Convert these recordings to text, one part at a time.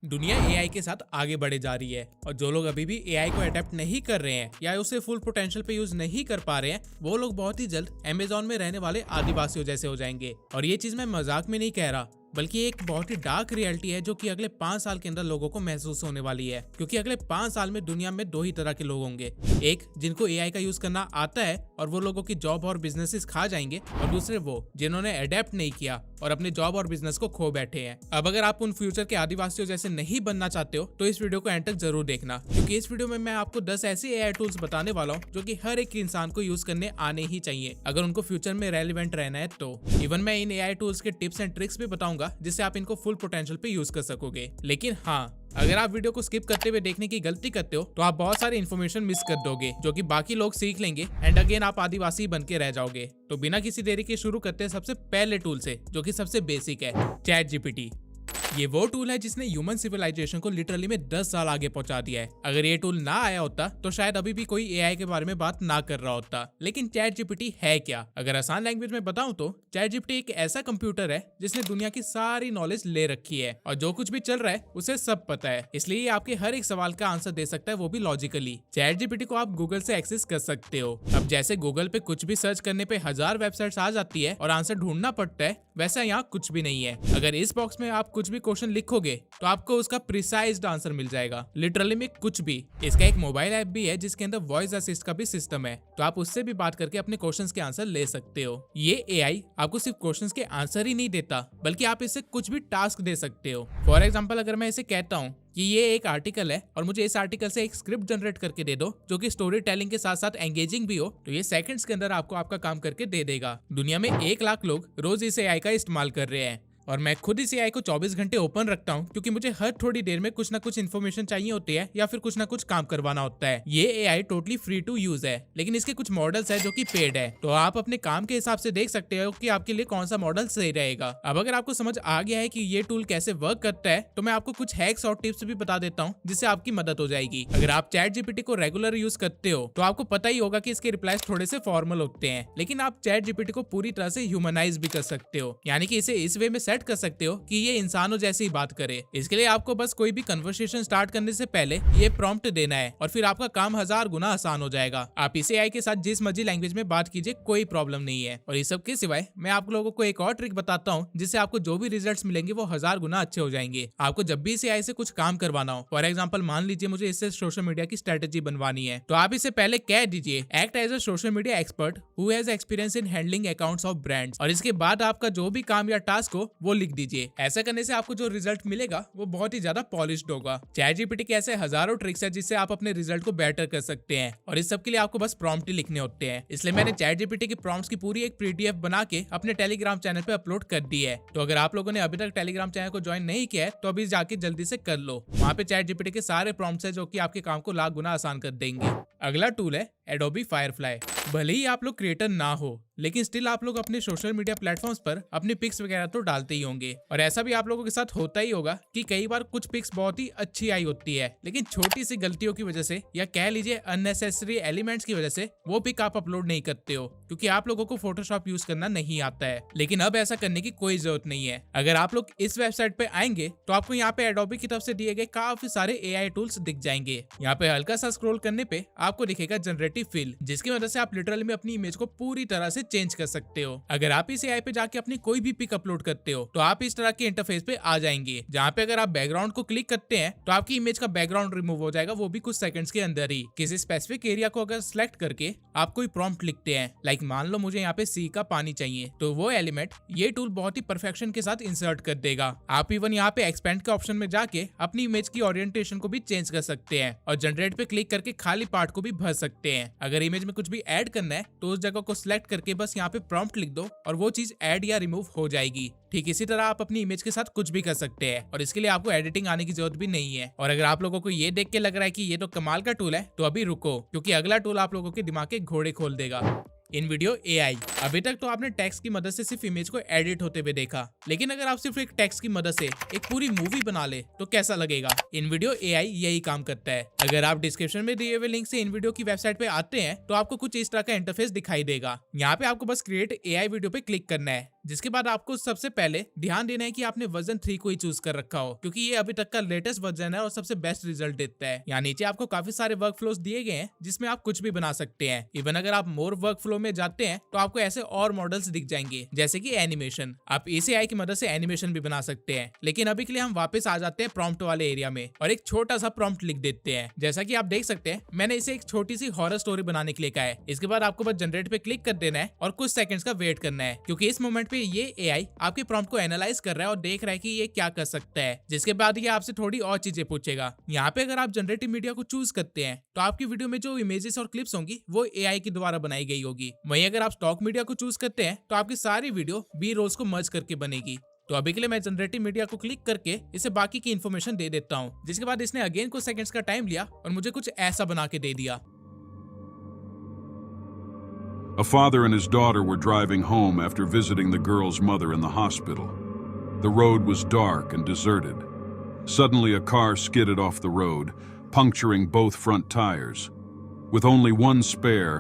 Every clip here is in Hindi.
दुनिया एआई के साथ आगे बढ़े जा रही है और जो लोग अभी भी एआई को अडेप्ट नहीं कर रहे हैं या उसे फुल पोटेंशियल पे यूज नहीं कर पा रहे हैं वो लोग बहुत ही जल्द अमेजोन में रहने वाले आदिवासियों जैसे हो जाएंगे। और ये चीज मैं मजाक में नहीं कह रहा बल्कि एक बहुत ही डार्क रियलिटी है जो कि अगले 5 साल के अंदर लोगों को महसूस होने वाली है। क्योंकि अगले 5 साल में दुनिया में दो ही तरह के लोग होंगे, एक जिनको एआई का यूज करना आता है और वो लोगों की जॉब और बिजनेसेस खा जाएंगे, और दूसरे वो जिन्होंने अडेप्ट नहीं किया और अपने जॉब और बिजनेस को खो बैठे हैं। अब अगर आप उन फ्यूचर के आदिवासियों जैसे नहीं बनना चाहते हो तो इस वीडियो को एंड तक जरूर देखना, क्योंकि इस वीडियो में मैं आपको 10 ऐसे एआई टूल्स बताने वाला हूँ जो कि हर एक इंसान को यूज करने आने ही चाहिए अगर उनको फ्यूचर में रेलिवेंट रहना है तो। इवन मैं इन एआई टूल्स के टिप्स एंड ट्रिक्स भी बताऊंगा जिससे आप इनको फुल पोटेंशियल पे यूज कर सकोगे। लेकिन हाँ, अगर आप वीडियो को स्किप करते हुए देखने की गलती करते हो तो आप बहुत सारी इन्फॉर्मेशन मिस कर दोगे जो कि बाकी लोग सीख लेंगे एंड अगेन आप आदिवासी बन के रह जाओगे। तो बिना किसी देरी के शुरू करते हैं सबसे पहले टूल से जो कि सबसे बेसिक है, चैट जीपीटी। ये वो टूल है जिसने ह्यूमन सिविलाइजेशन को लिटरली में 10 साल आगे पहुंचा दिया है। अगर ये टूल ना आया होता तो शायद अभी भी कोई एआई के बारे में बात ना कर रहा होता। लेकिन चैट जीपीटी है क्या? अगर आसान लैंग्वेज में बताऊं तो चैट जीपीटी एक ऐसा कंप्यूटर है जिसने दुनिया की सारी नॉलेज ले रखी है और जो कुछ भी चल रहा है उसे सब पता है, इसलिए ये आपके हर एक सवाल का आंसर दे सकता है, वो भी लॉजिकली। चैट जीपीटी को आप गूगल से एक्सेस कर सकते हो। अब जैसे गूगल पे कुछ भी सर्च करने पे 1000 वेबसाइट्स आ जाती है और आंसर ढूंढना पड़ता है, वैसा यहाँ कुछ भी नहीं है। अगर इस बॉक्स में आप कुछ भी क्वेश्चन लिखोगे तो आपको उसका प्रिसाइज्ड आंसर मिल जाएगा, लिटरली में कुछ भी। इसका एक मोबाइल ऐप भी है जिसके अंदर वॉइस असिस्ट का भी सिस्टम है, तो आप उससे भी बात करके अपने क्वेश्चंस के आंसर ले सकते हो। ये एआई आपको सिर्फ क्वेश्चंस के आंसर ही नहीं देता बल्कि आप इससे कुछ भी टास्क दे सकते हो। फॉर एग्जाम्पल, अगर मैं इसे कहता हूँ कि ये एक आर्टिकल है और मुझे इस आर्टिकल से एक स्क्रिप्ट जनरेट करके दे दो जो कि स्टोरी टेलिंग के साथ साथ एंगेजिंग भी हो, तो ये सेकंड्स के अंदर आपको आपका काम करके दे देगा। दुनिया में 1 लाख लोग रोज इस एआई का इस्तेमाल कर रहे हैं और मैं खुद इस एआई को 24 घंटे ओपन रखता हूँ क्योंकि मुझे हर थोड़ी देर में कुछ ना कुछ इन्फॉर्मेशन चाहिए होती है या फिर कुछ ना कुछ काम करवाना होता है। ये AI totally free to use है, लेकिन इसके कुछ मॉडल्स है जो कि पेड है, तो आप अपने काम के हिसाब से देख सकते हो कि आपके लिए कौन सा मॉडल सही रहेगा। अब अगर आपको समझ आ गया है कि ये टूल कैसे वर्क करता है तो मैं आपको कुछ हैक्स और टिप्स भी बता देता हूँ जिससे आपकी मदद हो जाएगी। अगर आप चैट जीपीटी को रेगुलर यूज करते हो तो आपको पता ही होगा कि इसके रिप्लाईज थोड़े से फॉर्मल होते हैं, लेकिन आप चैट जीपीटी को पूरी तरह से ह्यूमनाइज भी कर सकते हो, यानी कि इसे इस वे में सेट कर सकते हो कि ये इंसानों जैसे ही बात करे। इसके लिए आपको बस कोई भी कन्वर्सेशन स्टार्ट करने से पहले ये प्रॉम्प्ट देना है और फिर आपका काम 1000 गुना आसान हो जाएगा। आप इस एआई के साथ जिस मर्जी लैंग्वेज में बात कीजिए, कोई प्रॉब्लम नहीं है। और इस सब के सिवाय मैं आप लोगों को एक और ट्रिक बताता हूँ जिससे आपको जो भी रिजल्ट्स मिलेंगे वो 1000 गुना अच्छे हो जाएंगे। आपको जब भी इस एआई से कुछ काम करवाना हो, फॉर एग्जाम्पल मान लीजिए मुझे इससे सोशल मीडिया की स्ट्रेटेजी बनवानी है, तो आप इसे पहले कह दीजिए act as a social media expert who has experience in handling accounts of brands, और इसके बाद आपका जो भी काम या टास्क हो वो लिख दीजिए। ऐसा करने से आपको जो रिजल्ट मिलेगा वो बहुत ही ज्यादा पॉलिश्ड होगा। चैट जीपीटी के ऐसे हजारों ट्रिक्स है जिससे आप अपने रिजल्ट को बेटर कर सकते हैं और इस सब के लिए आपको बस प्रॉम्प्ट ही लिखने होते हैं। इसलिए मैंने चैट जीपीटी के प्रॉम्प्ट्स की पूरी एक पीडीएफ बना के अपने टेलीग्राम चैनल पे अपलोड कर दी है। तो अगर आप लोगों ने अभी तक टेलीग्राम चैनल को ज्वाइन नहीं किया है तो अभी जाके जल्दी से कर लो। वहाँ पे चैट जीपीटी के सारे प्रॉम्प्ट्स है जो कि आपके काम को लाख गुना आसान कर देंगे। अगला टूल है एडोबी फायरफ्लाई। भले ही आप लोग क्रिएटर ना हो लेकिन स्टिल आप लोग अपने सोशल मीडिया प्लेटफॉर्म्स पर अपनी पिक्स वगैरह तो डालते ही होंगे, और ऐसा भी आप लोगों के साथ होता ही होगा कि कई बार कुछ पिक्स बहुत ही अच्छी आई होती है लेकिन छोटी सी गलतियों की वजह से या कह लीजिए अननेसेसरी एलिमेंट्स की वजह से वो पिक आप अपलोड नहीं करते हो क्योंकि आप लोगों को फोटोशॉप यूज करना नहीं आता है। लेकिन अब ऐसा करने की कोई जरूरत नहीं है। अगर आप लोग इस वेबसाइट पे आएंगे तो आपको यहाँ पे एडोबी की तरफ से दिए गए काफी सारे एआई टूल्स दिख जाएंगे। यहाँ पे हल्का सा स्क्रॉल करने पे आपको दिखेगा जनरेटिव फिल, जिसकी मदद से आप लिटरली में अपनी इमेज को पूरी तरह से चेंज कर सकते हो। अगर आप इस एआई पे जाके अपनी कोई भी पिक अपलोड करते हो तो आप इस तरह के इंटरफेस पे आ जाएंगे जहाँ पे अगर आप बैकग्राउंड को क्लिक करते हैं तो आपकी इमेज का बैकग्राउंड रिमूव हो जाएगा, वो भी कुछ सेकंड्स के अंदर ही। किसी स्पेसिफिक एरिया को अगर सिलेक्ट करके आप कोई प्रॉम्प्ट लिखते हैं, लाइक मान लो मुझे यहाँ पे सी का पानी चाहिए, तो वो एलिमेंट ये टूल बहुत ही परफेक्शन के साथ इंसर्ट कर देगा। आप इवन यहाँ पे एक्सपेंड के ऑप्शन में जाके अपनी इमेज की ओरिएंटेशन को भी चेंज कर सकते हैं और जनरेट पे क्लिक करके खाली पार्ट को भी भर सकते हैं। अगर इमेज में कुछ भी ऐड करना है तो उस जगह को सिलेक्ट करके बस यहाँ पे प्रॉम्प्ट लिख दो और वो चीज ऐड या रिमूव हो जाएगी। ठीक इसी तरह आप अपनी इमेज के साथ कुछ भी कर सकते हैं और इसके लिए आपको एडिटिंग आने की जरूरत भी नहीं है। और अगर आप लोगों को ये देख के लग रहा है कि ये तो कमाल का टूल है तो अभी रुको, क्योंकि अगला टूल आप लोगों के दिमाग के घोड़े खोल देगा। इन वीडियो एआई। अभी तक तो आपने टेक्स्ट की मदद से सिर्फ इमेज को एडिट होते हुए देखा, लेकिन अगर आप सिर्फ एक टेक्स्ट की मदद से एक पूरी मूवी बना ले तो कैसा लगेगा? इन वीडियो एआई यही काम करता है। अगर आप डिस्क्रिप्शन में दिए हुए लिंक से इन वीडियो की वेबसाइट पे आते हैं तो आपको कुछ इस तरह का इंटरफेस दिखाई देगा। यहाँ पे आपको बस क्रिएट एआई वीडियो पे क्लिक करना है। जिसके बाद आपको सबसे पहले ध्यान देना है कि आपने वर्जन 3 को ही चूज कर रखा हो, क्योंकि ये अभी तक का लेटेस्ट वर्जन है और सबसे बेस्ट रिजल्ट देता है। यहाँ नीचे आपको काफी सारे वर्क फ्लोज दिए गए हैं जिसमें आप कुछ भी बना सकते हैं। इवन अगर आप मोर वर्क फ्लो में जाते हैं तो आपको ऐसे और मॉडल्स दिख जाएंगे, जैसे कि एनिमेशन। आप इस एआई की मदद से एनिमेशन भी बना सकते हैं। लेकिन अभी के लिए हम वापस आ जाते हैं प्रॉम्प्ट वाले एरिया में और एक छोटा सा प्रॉम्प्ट लिख देते हैं। जैसा कि आप देख सकते हैं, मैंने इसे एक छोटी सी हॉरर स्टोरी बनाने के लिए कहा है। इसके बाद आपको बस जनरेट पे क्लिक कर देना है और कुछ सेकंड्स का वेट करना है, क्योंकि इस मोमेंट पे ये एआई आपके प्रॉम्प्ट को एनालाइज कर रहा है और देख रहा है कि ये क्या कर सकता है। जिसके बाद ये आपसे थोड़ी और चीजें पूछेगा। यहाँ पे अगर आप जनरेटिव मीडिया को चूज करते हैं तो आपकी वीडियो में जो इमेजेस और क्लिप्स होंगी वो एआई के द्वारा बनाई गई होगी। वहीं अगर आप स्टॉक मीडिया को चूज करते हैं तो आपकी सारी वीडियो बी रोल्स को मर्ज करके बनेगी। तो अभी के लिए मैं जनरेटिव मीडिया को क्लिक करके इसे बाकी की इन्फॉर्मेशन दे देता हूँ। जिसके बाद इसने अगेन कुछ सेकंड्स का टाइम लिया और मुझे कुछ ऐसा बना के दे दिया। A father and his daughter were driving home after visiting the girl's mother in the hospital. The road was dark and deserted. Suddenly, a car skidded off the road, puncturing both front tires. With only one spare,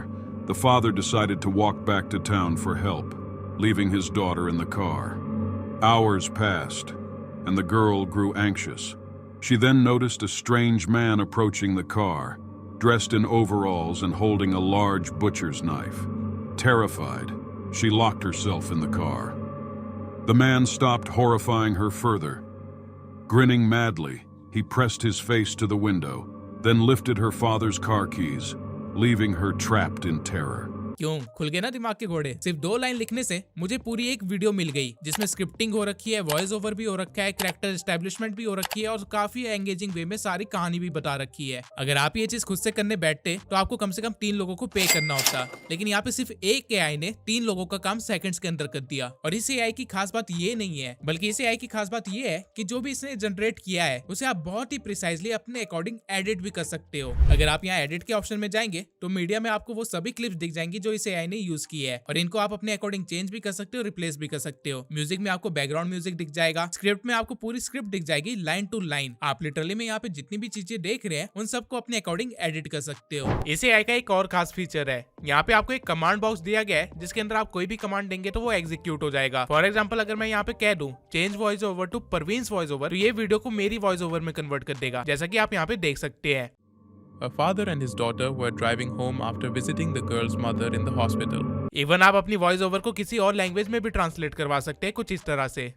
the father decided to walk back to town for help, leaving his daughter in the car. Hours passed, and the girl grew anxious. She then noticed a strange man approaching the car, dressed in overalls and holding a large butcher's knife. Terrified, she locked herself in the car. The man stopped, horrifying her further. Grinning madly, he pressed his face to the window, then lifted her father's car keys, leaving her trapped in terror. क्यों खुल गए ना दिमाग के घोड़े। सिर्फ 2 लाइन लिखने से मुझे पूरी एक वीडियो मिल गई, जिसमें स्क्रिप्टिंग हो रखी है, वॉइस ओवर भी हो रखा है, कैरेक्टर एस्टेब्लिशमेंट भी हो रखी है और काफी एंगेजिंग वे में सारी कहानी भी बता रखी है। अगर आप ये चीज खुद से करने बैठते तो आपको कम से कम 3 लोगों को पे करना होता, लेकिन यहाँ पे सिर्फ एक एआई ने 3 लोगों का काम सेकंड्स के अंदर कर दिया। और इस एआई की खास बात ये नहीं है, बल्कि इस एआई की खास बात ये है कि जो भी इसने जनरेट किया है उसे आप बहुत ही प्रिसाइजली अपने अकॉर्डिंग एडिट भी कर सकते हो। अगर आप यहाँ एडिट के ऑप्शन में जाएंगे तो मीडिया में आपको वो सभी क्लिप्स दिख जाएंगी जो इस एआई ने यूज की है, और इनको आप अपने अकॉर्डिंग चेंज भी कर सकते हो, रिप्लेस भी कर सकते हो। म्यूजिक में आपको बैकग्राउंड म्यूजिक दिख जाएगा, स्क्रिप्ट में आपको पूरी स्क्रिप्ट दिख जाएगी लाइन टू लाइन। आप लिटरली में यहाँ पे जितनी भी चीजें देख रहे हैं उन सबको अपने अकॉर्डिंग एडिट कर सकते हो। इस एआई का एक और खास फीचर है, यहाँ पे आपको एक कमांड बॉक्स दिया गया है जिसके अंदर आप कोई भी कमांड देंगे तो वो एग्जीक्यूट हो जाएगा। फॉर एग्जाम्पल, अगर मैं यहाँ पे कह दूं change voice over to Parveen's voice over, तो ये वीडियो को मेरी वॉइस ओवर में कन्वर्ट कर देगा, जैसा कि आप यहाँ पे देख सकते हैं। A father and his daughter were driving home after visiting the girl's mother in the hospital. Even आप अपनी वॉइस ओवर को किसी और लैंग्वेज में भी ट्रांसलेट करवा सकते हैं कुछ इस तरह से।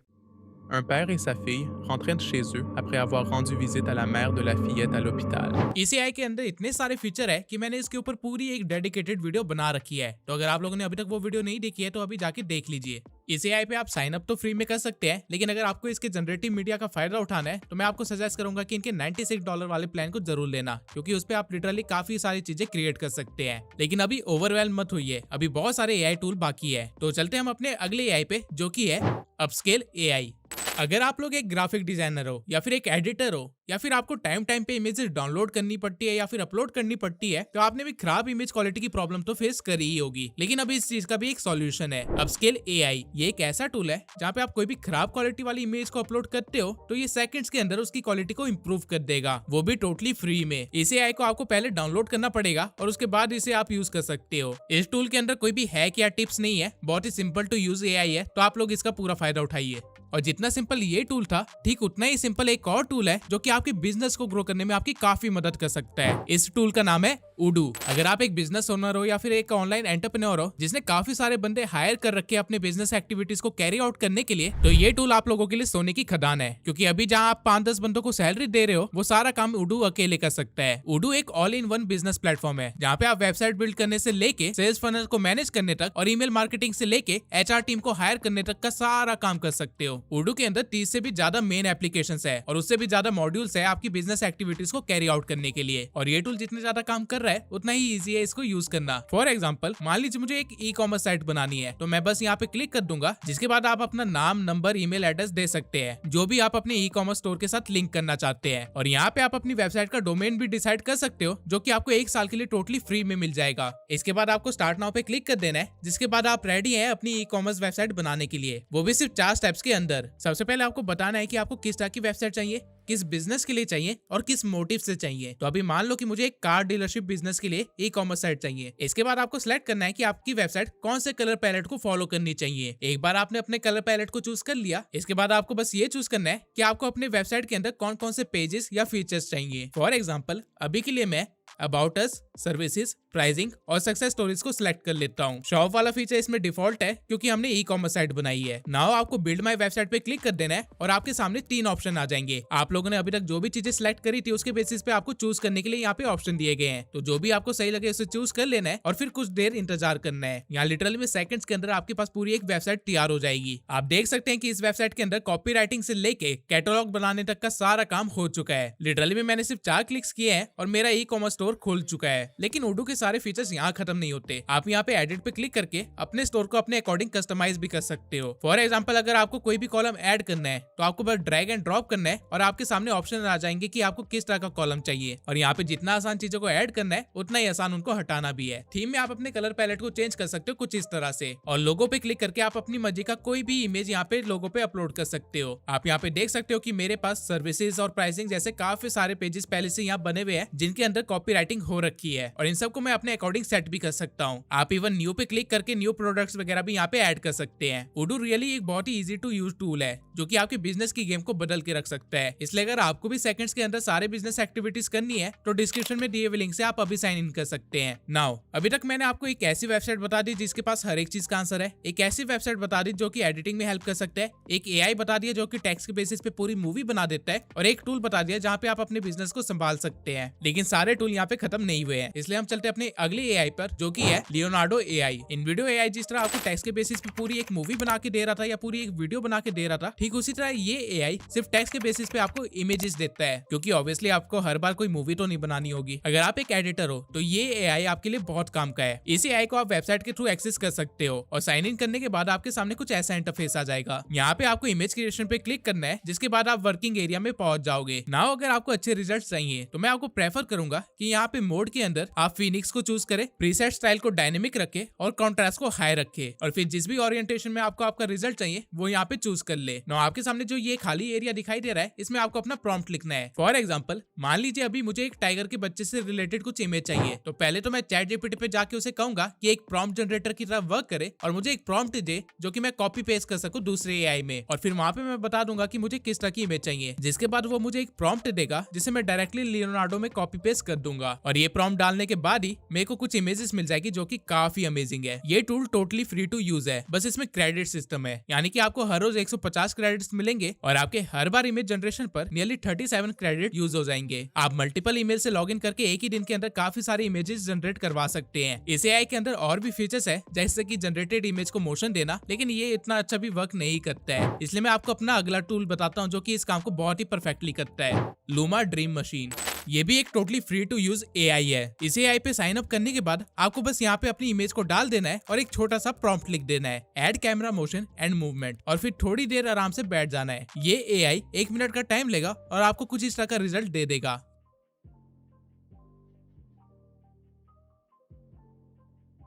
Un père et sa fille rentraient de chez eux après avoir rendu visite à la mère de la fillette à l'hôpital. इस एआई के अंदर इतने सारे फीचर है कि मैंने इसके ऊपर पूरी एक डेडिकेटेड वीडियो बना रखी है। तो अगर आप लोगों ने अभी तक वो वीडियो नहीं देखी है तो अभी जाके देख लीजिए। इस एआई पे आप साइन अप तो फ्री में कर सकते हैं, लेकिन अगर आपको इसके जनरेटिव मीडिया का फायदा उठाना है तो मैं आपको सजेस्ट करूंगा कि इनके $96 वाले प्लान को जरूर लेना, क्योंकि उस पे आप लिटरली काफी सारी चीजें क्रिएट कर सकते हैं। लेकिन अभी ओवरवेल्म मत होइए, अभी बहुत सारे एआई टूल बाकी है। तो चलते हैं हम अपने अगले एआई पे, जो की है अपस्केल एआई। अगर आप लोग एक ग्राफिक डिजाइनर हो या फिर एक एडिटर हो या फिर आपको टाइम टाइम पे इमेजेस डाउनलोड करनी पड़ती है या फिर अपलोड करनी पड़ती है, तो आपने भी खराब इमेज क्वालिटी की प्रॉब्लम तो फेस करी ही होगी। लेकिन अभी इस चीज का भी एक सॉल्यूशन है, अपस्केल एआई। ये एक ऐसा टूल है जहाँ पे आप कोई भी खराब क्वालिटी वाली इमेज को अपलोड करते हो तो ये सेकंड्स के अंदर उसकी क्वालिटी को इम्प्रूव कर देगा, वो भी टोटली फ्री में। इस एआई को आपको पहले डाउनलोड करना पड़ेगा और उसके बाद इसे आप यूज कर सकते हो। इस टूल के अंदर कोई भी हैक या टिप्स नहीं है, बहुत ही सिंपल टू यूज एआई है, तो आप लोग इसका पूरा फायदा उठाइए। और जितना सिंपल ये टूल था, ठीक उतना ही सिंपल एक और टूल है जो कि आपके बिजनेस को ग्रो करने में आपकी काफी मदद कर सकता है। इस टूल का नाम है उडू। अगर आप एक बिजनेस ओनर हो या फिर एक ऑनलाइन एंटरप्रेन्योर हो जिसने काफी सारे बंदे हायर कर रखे अपने बिजनेस एक्टिविटीज को कैरी आउट करने के लिए, तो ये टूल आप लोगों के लिए सोने की खदान है, क्योंकि अभी जहां आप 5-10 बंदों को सैलरी दे रहे हो वो सारा काम उडू अकेले कर सकता है। उडू एक all in one business platform है जहाँ पे आप वेबसाइट बिल्ड करने से लेके सेल्स फनल को मैनेज करने तक और ईमेल मार्केटिंग से लेके एचआर टीम को हायर करने तक का सारा काम कर सकते हो। उडू के अंदर 30 से भी ज्यादा मेन एप्लीकेशंस है और उससे भी ज्यादा मॉड्यूल्स है आपकी बिजनेस एक्टिविटीज को कैरी आउट करने के लिए। और ये टूल जितने ज्यादा काम कर रहा है उतना ही इजी है इसको यूज करना। फॉर एग्जांपल, मान लीजिए मुझे एक ई कॉमर्स साइट बनानी है, तो मैं बस यहाँ पे क्लिक कर दूंगा, जिसके बाद आप अपना नाम, नंबर, ईमेल एड्रेस दे सकते हैं जो भी आप अपने ई कॉमर्स स्टोर के साथ लिंक करना चाहते हैं। और यहाँ पे आप अपनी वेबसाइट का डोमेन भी डिसाइड कर सकते हो, जो कि आपको 1 साल के लिए टोटली फ्री में मिल जाएगा। इसके बाद आपको स्टार्ट नाउ पे क्लिक कर देना है, जिसके बाद आप रेडी हैं अपनी ई कॉमर्स वेबसाइट बनाने के लिए, वो भी सिर्फ 4 स्टेप्स के अंदर। सबसे पहले आपको बताना है कि आपको किस तरह की वेबसाइट चाहिए, किस बिजनेस के लिए चाहिए और किस मोटिव से चाहिए। तो अभी मान लो कि मुझे एक कार डीलरशिप बिजनेस के लिए ई कॉमर्स साइट चाहिए। इसके बाद आपको सिलेक्ट करना है कि आपकी वेबसाइट कौन से कलर पैलेट को फॉलो करनी चाहिए। एक बार आपने अपने कलर पैलेट को चूज कर लिया, इसके बाद आपको बस ये चूज करना है कि आपको अपने वेबसाइट के अंदर कौन कौन से पेजेस या फीचर्स चाहिए। फॉर एग्जाम्पल अभी के लिए मैं अबाउट अस, सर्विसेज, प्राइसिंग और सक्सेस स्टोरीज को सिलेक्ट कर लेता हूँ। शॉप वाला फीचर इसमें डिफॉल्ट है क्योंकि हमने ई कॉमर्स साइट बनाई है। नाउ आपको बिल्ड माय वेबसाइट पे क्लिक कर देना है और आपके सामने 3 ऑप्शन आ जाएंगे। आप लोगों ने अभी तक जो भी चीजें सिलेक्ट करी थी उसके बेसिस पे आपको चूज करने के लिए यहाँ पे ऑप्शन दिए गए हैं। तो जो भी आपको सही लगे उसे चूज कर लेना है और फिर कुछ देर इंतजार करना है। यहाँ लिटरली में सेकंड्स के अंदर आपके पास पूरी एक वेबसाइट तैयार हो जाएगी। आप देख सकते हैं कि इस वेबसाइट के अंदर कॉपी राइटिंग से लेके कैटलॉग बनाने तक का सारा काम हो चुका है। लिटरली में मैंने सिर्फ 4 क्लिक्स किए हैं और मेरा ई कॉमर्स स्टोर खुल चुका है। लेकिन उडू के सारे फीचर्स यहाँ खत्म नहीं होते। आप यहाँ पे एडिट पे क्लिक करके अपने स्टोर को अपने अकॉर्डिंग कस्टमाइज भी कर सकते हो। फॉर एग्जांपल अगर आपको कोई भी कॉलम ऐड करना है तो आपको बस ड्रैग एंड ड्रॉप करना है और आपके सामने ऑप्शन आ जाएंगे कि आपको किस तरह का कॉलम चाहिए। और यहाँ पे जितना आसान चीजों को ऐड करना है उतना ही आसान उनको हटाना भी है। थीम में आप अपने कलर पैलेट को चेंज कर सकते हो कुछ इस तरह से। और लोगो पे क्लिक करके आप अपनी मर्जी का कोई भी इमेज यहाँ पे लोगो पे अपलोड कर सकते हो। आप यहाँ पे देख सकते हो कि मेरे पास सर्विसेज और प्राइसिंग जैसे काफी सारे पेजेस पहले से यहाँ बने हुए हैं जिनके अंदर कॉपी राइटिंग हो रखी है और इन सबको मैं अपने अकॉर्डिंग सेट भी कर सकता हूँ। आप इवन न्यू पे क्लिक करके न्यू प्रोडक्ट्स वगैरह भी यहाँ पे ऐड कर सकते हैं। उडू रियली एक बहुत ही इजी टू यूज टूल है जो कि आपके बिजनेस की गेम को बदल के रख सकता है। इसलिए अगर आपको भी सेकंड्स के अंदर सारे बिजनेस एक्टिविटीज करनी है तो डिस्क्रिप्शन में दिए हुए लिंक से आप अभी साइन इन कर सकते हैं। नाउ अभी तक मैंने आपको एक ऐसी वेबसाइट बता दी जिसके पास हर एक चीज का आंसर है, एक ऐसी वेबसाइट बता दी जो कि एडिटिंग में हेल्प कर सकता है, एक एआई बता दिया जो कि टेक्स्ट के बेसिस पे पूरी मूवी बना देता है और एक टूल बता दिया जहाँ पे आप अपने बिजनेस को संभाल सकते हैं। लेकिन सारे टूल यहाँ पे खत्म नहीं हुए हैं, इसलिए हम चलते हैं अपने अगले एआई पर जो कि है लियोनार्डो एआई। इन वीडियो एआई जिस तरह आपको टेक्स्ट के बेसिस पे पूरी एक मूवी बना के दे रहा था या पूरी एक वीडियो बना के दे रहा था, ठीक उसी तरह ये एआई सिर्फ टेक्स्ट के बेसिस पे आपको इमेजेस देता है क्योंकि ऑब्वियसली आपको हर बार कोई मूवी तो नहीं बनानी होगी। अगर आप एक एडिटर हो तो ये एआई आपके लिए बहुत काम का है। इस एआई को आप वेबसाइट के थ्रू एक्सेस कर सकते हो और साइन इन करने के बाद आपके सामने कुछ ऐसा इंटरफेस आ जाएगा। यहाँ पे आपको इमेज क्रिएशन पे क्लिक करना है जिसके बाद आप वर्किंग एरिया में पहुंच जाओगे। नाउ अगर आपको अच्छे रिजल्ट चाहिए तो मैं आपको प्रेफर करूंगा कि यहाँ पे मोड के अंदर आप फिनिक्स को चूज करें, प्रीसेट स्टाइल को डायनेमिक रखे और कॉन्ट्रास्ट को हाई रखे और फिर जिस भी ओरिएंटेशन में आपको आपका रिजल्ट चाहिए वो यहाँ पे चूज कर ले। नाउ आपके सामने जो ये खाली एरिया दिखाई दे रहा है इसमें आपको अपना प्रॉम्प्ट लिखना है। फॉर एग्जांपल मान लीजिए अभी मुझे एक टाइगर के बच्चे से रिलेटेड कुछ इमेज चाहिए तो पहले तो मैं चैट जीपीटी पे जाके उसे कहूंगा कि एक प्रॉम्प्ट जनरेटर की तरह वर्क करे और मुझे एक प्रॉम्प्ट दे जो कि मैं कॉपी पेस्ट कर सकूं दूसरे एआई में और फिर वहां पे मैं बता दूंगा कि मुझे किस तरह की इमेज चाहिए, जिसके बाद वो मुझे एक प्रॉम्प्ट देगा जिसे मैं डायरेक्टली लियोनार्डो में कॉपी पेस्ट कर दूंगा और ये प्रॉम्प्ट डालने के बाद ही मेरे को कुछ इमेजेस मिल जाएगी जो कि काफी अमेजिंग है। ये tool totally free to use है, बस इसमें क्रेडिट सिस्टम है, यानी कि आपको हर रोज 150 क्रेडिट्स मिलेंगे और आपके हर बार इमेज जनरेशन पर नियरली 37 क्रेडिट यूज हो जाएंगे। आप मल्टीपल ईमेल से लॉगिन करके एक ही दिन के अंदर काफी सारे इमेजेस जनरेट करवा सकते हैं। इस एआई के अंदर और भी फीचर्स है जैसे कि जनरेटेड इमेज को मोशन देना, लेकिन ये इतना अच्छा भी वर्क नहीं करता है, इसलिए मैं आपको अपना अगला टूल बताता हूँ जो कि इस काम को बहुत ही परफेक्टली करता है, लूमा ड्रीम मशीन। ये भी एक totally free to use AI है। इस एआई पे साइन अप करने के बाद आपको बस यहाँ पे अपनी इमेज को डाल देना है और एक छोटा सा प्रॉम्प्ट लिख देना है, add camera motion and movement, और फिर थोड़ी देर आराम से बैठ जाना है। ये एआई 1 मिनट का टाइम लेगा और आपको कुछ इस तरह का रिजल्ट दे देगा।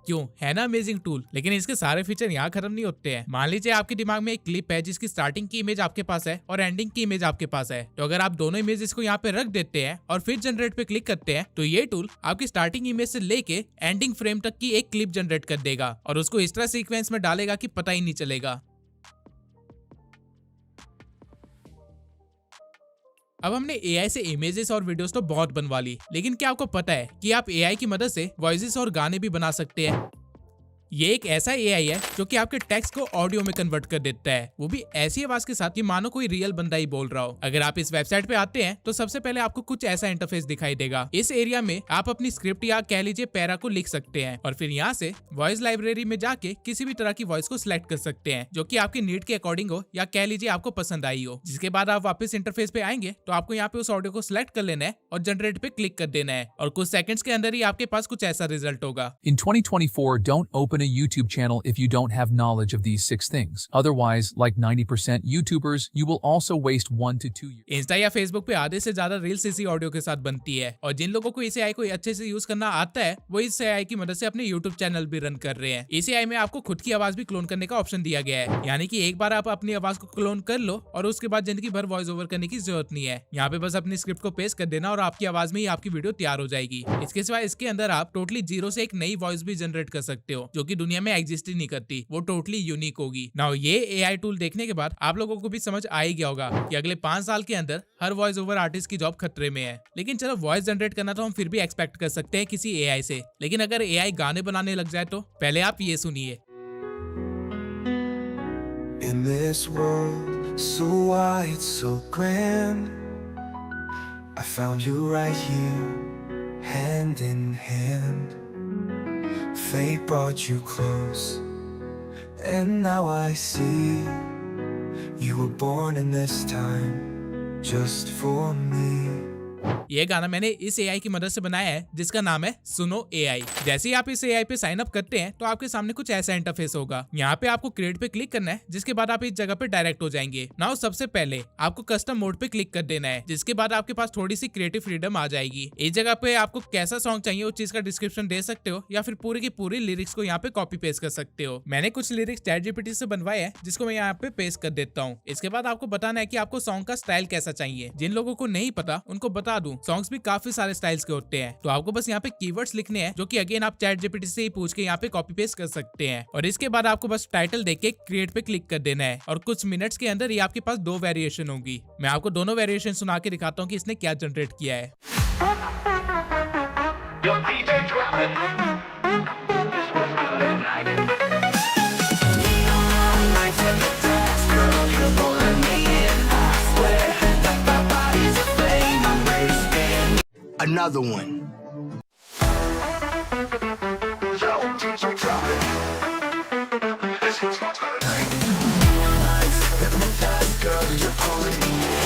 क्यों, है ना अमेजिंग टूल? लेकिन इसके सारे फीचर यहाँ खत्म नहीं होते हैं। मान लीजिए आपके दिमाग में एक क्लिप है जिसकी स्टार्टिंग की इमेज आपके पास है और एंडिंग की इमेज आपके पास है, तो अगर आप दोनों इमेजेस को यहाँ पे रख देते हैं और फिर जनरेट पे क्लिक करते हैं तो ये टूल आपकी स्टार्टिंग इमेज से लेके एंडिंग फ्रेम तक की एक क्लिप जनरेट कर देगा और उसको इस तरह सीक्वेंस में डालेगा कि पता ही नहीं चलेगा। अब हमने एआई से इमेजेस और वीडियोस तो बहुत बनवा ली, लेकिन क्या आपको पता है कि आप एआई की मदद से वॉइसेस और गाने भी बना सकते हैं? ये एक ऐसा एआई है जो कि आपके टेक्स्ट को ऑडियो में कन्वर्ट कर देता है, वो भी ऐसी आवाज के साथ कि मानो कोई रियल बंदा ही बोल रहा हो। अगर आप इस वेबसाइट पे आते हैं तो सबसे पहले आपको कुछ ऐसा इंटरफेस दिखाई देगा। इस एरिया में आप अपनी स्क्रिप्ट या कह लीजिए पैरा को लिख सकते हैं और फिर यहाँ से वॉइस लाइब्रेरी में जाके किसी भी तरह की वॉइस को सिलेक्ट कर सकते हैं जो कि आपकी नीड के अकॉर्डिंग हो या कह लीजिए आपको पसंद आई हो। जिसके बाद आप वापस इंटरफेस पे आएंगे तो आपको यहाँ पे उस ऑडियो को सिलेक्ट कर लेना है और जनरेट पे क्लिक कर देना है और कुछ सेकंड्स के अंदर ही आपके पास कुछ ऐसा रिजल्ट होगा। In 2024, don't open open a YouTube channel if you don't have knowledge of these 6 things. Otherwise, like 90% YouTubers, you will also waste 1 to 2 years. Insta या फेसबुक पे आधे से ज्यादा रील्स इसी ऑडियो के साथ बनती है और जिन लोगों को इस एआई को अच्छे से यूज करना आता है वो इस एआई की मदद से अपने यूट्यूब चैनल भी रन कर रहे हैं। इस एआई में आपको खुद की आवाज भी क्लोन करने का ऑप्शन दिया गया है, यानी कि एक बार आप अपनी आवाज को क्लोन कर लो और उसके बाद जिंदगी भर वॉइस ओवर करने की जरूरत नहीं है। यहाँ पे बस अपनी स्क्रिप्ट को पेस्ट कर देना और आपकी आवाज में ही आपकी वीडियो तैयार हो जाएगी। इसके सिवा इसके अंदर आप टोटली जीरो से एक नई वॉइस भी जनरेट कर सकते हो जो कि दुनिया में एग्जिस्ट ही नहीं करती, वो टोटली यूनिक होगी। नाउ ये एआई टूल देखने के बाद आप लोगों को भी समझ आ ही गया होगा कि अगले 5 साल के अंदर हर वॉइस ओवर आर्टिस्ट की जॉब खतरे में है। लेकिन चलो वॉइस जनरेट करना तो हम फिर भी एक्सपेक्ट कर सकते हैं किसी एआई से, लेकिन अगर एआई गाने बनाने लग जाए तो पहले आप ये सुनिए। In this world so wide, so grand, I found you right here, hand in hand. Fate brought you close, and now I see you were born in this time, just for me. ये गाना मैंने इस एआई की मदद से बनाया है जिसका नाम है सुनो एआई। जैसे ही आप इस एआई पे साइन अप करते हैं तो आपके सामने कुछ ऐसा इंटरफेस होगा। यहाँ पे आपको क्रिएट पे क्लिक करना है, जिसके बाद आप इस जगह पे डायरेक्ट हो जाएंगे। नाउ सबसे पहले आपको कस्टम मोड पे क्लिक कर देना है, जिसके बाद आपके पास थोड़ी सी क्रिएटिव फ्रीडम आ जाएगी। इस जगह पे आपको कैसा सॉन्ग चाहिए उस चीज का डिस्क्रिप्शन दे सकते हो या फिर पूरी की पूरी लिरिक्स को यहाँ पे कॉपी पेस्ट कर सकते हो। मैंने कुछ लिरिक्स चैटजीपीटी से बनवाए हैं जिसको मैं यहाँ पे पेस्ट कर देता हूँ। इसके बाद आपको बताना है कि आपको सॉन्ग का स्टाइल कैसा चाहिए। जिन लोगों को नहीं पता उनको बता दूं, सॉन्ग्स भी काफी सारे स्टाइल्स के होते हैं, तो आपको बस यहाँ पे कीवर्ड्स लिखने हैं जो कि अगेन आप चैट जीपीटी से ही पूछ के यहाँ पे कॉपी पेस्ट कर सकते हैं। और इसके बाद आपको बस टाइटल देख के क्रिएट पे क्लिक कर देना है और कुछ मिनट्स के अंदर ये आपके पास 2 वेरिएशन होंगी। मैं आपको दोनों वेरिएशन सुना के दिखाता हूँ कि इसने क्या जनरेट किया है। Another one.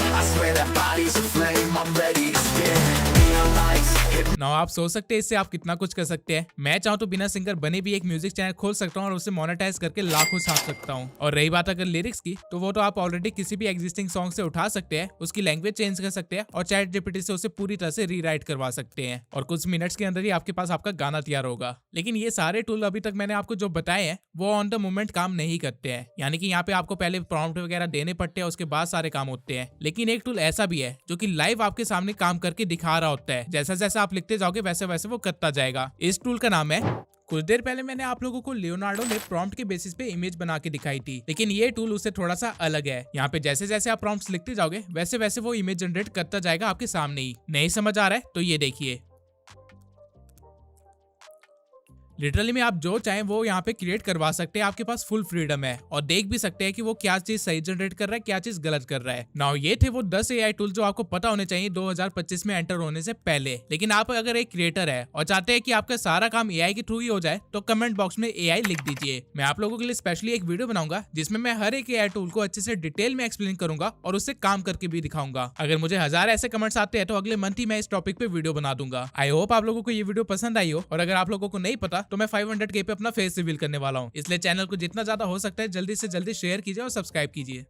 I swear that body's a flame, I'm ready to spin. Neon lights, now आप सोच सकते हैं इससे आप कितना कुछ कर सकते हैं। मैं चाहूँ तो बिना सिंगर बने भी एक म्यूजिक चैनल खोल सकता हूँ और उसे मोनेटाइज करके लाखों छाप सकता हूँ। और रही बात अगर लिरिक्स की, तो वो तो आप ऑलरेडी किसी भी एग्जिस्टिंग सॉन्ग से उठा सकते हैं, उसकी लैंग्वेज चेंज कर सकते हैं और चैट जीपीटी से उसे पूरी तरह से रीराइट करवा सकते हैं और कुछ मिनट्स के अंदर ही आपके पास आपका गाना तैयार होगा। लेकिन ये सारे टूल अभी तक मैंने आपको जो बताए हैं वो ऑन द मोमेंट काम नहीं करते हैं, यानी कि यहाँ पे आपको पहले प्रॉम्प्ट वगैरह देने पड़ते हैं, उसके बाद सारे काम होते हैं। लेकिन एक टूल ऐसा भी है जो कि लाइव आपके सामने काम करके दिखा रहा होता है। जैसा जैसा आप लिखते जाओगे वैसे वैसे वो करता जाएगा। इस टूल का नाम है, कुछ देर पहले मैंने आप लोगों को लियोनार्डो में प्रॉम्प्ट के बेसिस पे इमेज बना के दिखाई थी, लेकिन ये टूल उससे थोड़ा सा अलग है। यहाँ पे जैसे जैसे आप प्रॉम्प्ट्स लिखते जाओगे वैसे वैसे वो इमेज जनरेट करता जाएगा आपके सामने ही। नहीं समझ आ रहा है तो ये देखिए, लिटरली में आप जो चाहें वो यहाँ पे क्रिएट करवा सकते हैं, आपके पास फुल फ्रीडम है और देख भी सकते हैं कि वो क्या चीज सही जनरेट कर रहा है, क्या चीज गलत कर रहा है। नाउ ये थे वो 10 एआई टूल जो आपको पता होने चाहिए 2025 में एंटर होने से पहले। लेकिन आप अगर एक क्रिएटर है और चाहते हैं कि आपका सारा काम एआई के थ्रू ही हो जाए तो कमेंट बॉक्स में एआई लिख दीजिए। मैं आप लोगों के लिए स्पेशली एक वीडियो बनाऊंगा जिसमें मैं हर एक एआई टूल को अच्छे से डिटेल में एक्सप्लेन करूंगा और उससे काम करके भी दिखाऊंगा। अगर मुझे 1000 ऐसे कमेंट्स आते हैं तो अगले मंथ ही मैं इस टॉपिक पे वीडियो बना दूंगा। आई होप आप लोगों को ये वीडियो पसंद आई हो, और अगर आप लोगों को नहीं पता तो मैं 500K पे अपना फेस रिवील करने वाला हूँ, इसलिए चैनल को जितना ज्यादा हो सकता है जल्दी से जल्दी शेयर कीजिए और सब्सक्राइब कीजिए।